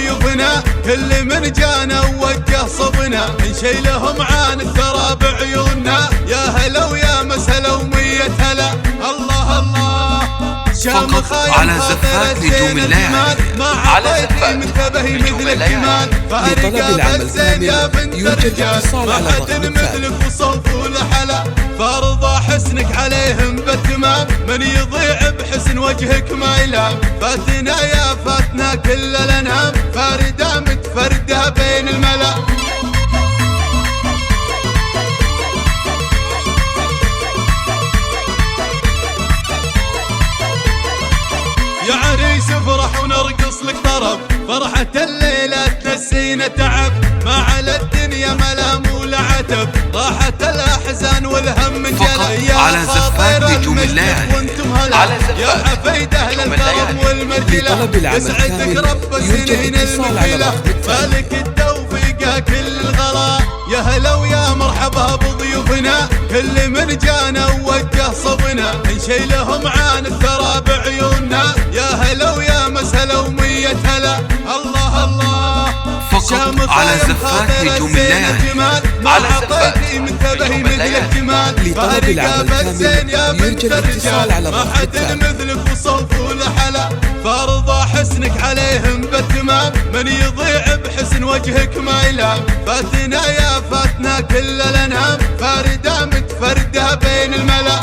بضيوفنا، كل من جانا ووجه صبنا نشيلهم عن الثرى بعيوننا. يا هلا ويا مسهلا ومية هلا، الله الله فقط على زفات نجوم الليالي. على زفات نجوم الليالي. لطلب العمل كامل يوجد اتصال على الرقم مثلك وصوف والحلا، فرضى حسنك عليهم بالتمام، من يضيع بحسن وجهك ما يلام. فاتنا يا فاتنا كل الانام، فاردة متفردة بين الملا. يا عريس افرح ونرقص لك طرب، فرحة الليلة تنسينا تعب، ما على الدنيا ملام ولا عتب، راحة الأحزان والهم من جلا. يا خاطر نجوم الليالي وانتم هلا، يا حفيد أهل الكرم والمرجلة، يسعدك رب سنين المقبلة، مالك التوفيق كل الغلا. يا هلا ويا مرحبا بضيوفنا، كل من جانا ووجه صبنا نشيلهم عن الثرى بعيوننا. يا هلا ويا مسهلا ومية هلا، الله الله فقط على زفات نجوم الليالي. على زفات نجوم الليالي. لطلب العمل كامل يرجى الاتصال على الرقم ما حد مثلك وصوف والحلا، فرضى حسنك عليهم بالتمام، من يضيع بحسن وجهك ما يلام. فاتنا يا فاتنا كل الانام، فاردة متفردة بين الملا.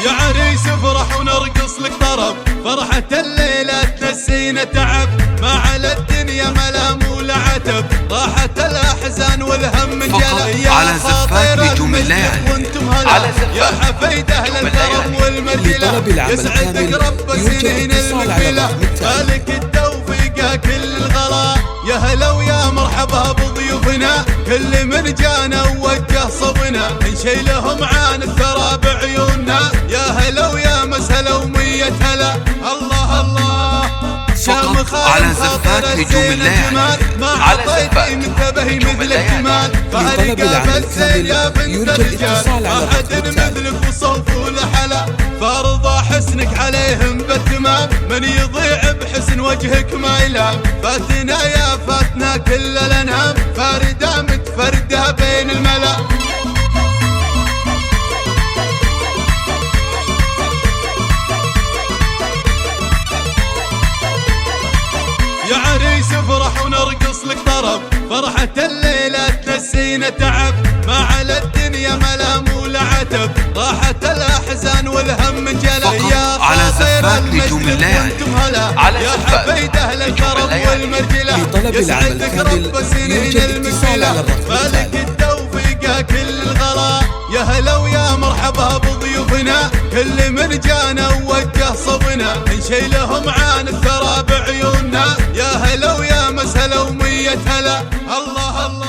يا عريس افرح ونرقص لك طرب، فرحة الليلة تنسينا تعب، ما على الدنيا ملام ولا عتب، راحة الأحزان والهم من جلا. يا خاطر نجوم الليالي وانتم هلا، يا حفيد أهل الكرم والمرجلة، يسعدك رب سنين المقبلة، مالك التوفيق كل الغلا. يا هلا ويا مرحبا بضيوفنا، كل من جانا ووجه صبنا نشيلهم عن الثرى بعيوننا. يا هلا ويا مسهلا ومية هلا، الله الله فقط على زفات نجوم الليالي. على زفات نجوم الليالي. لطلب العمل كامل يرجى الاتصال على الرقم مثلك وصوف والحلا، فرضى حسنك عليهم بالتمام، من يضيع بحسن وجهك ما يلام. فاتنا يا فاتنا كل الانام، فاردة متفردة بين الملا. يا عريس افرح ونرقص لك طرب، فرحة الليلة تنسينا تعب، ما على الدنيا ملام ولا عتب، راحة الأحزان والهم من جلا. يا على زفات نجوم الليالي. يا حفيد أهل الكرم والمرجلة، لطلب العمل كامل يرجى الاتصال على الرقم مالك التوفيق كل الغلا. يا هلا ويا مرحبا بضيوفنا، كل من جانا ووجه صبنا نشيلهم عن الثرى بعيوننا. يا هلا ويا مسهلا ومية هلا، الله الله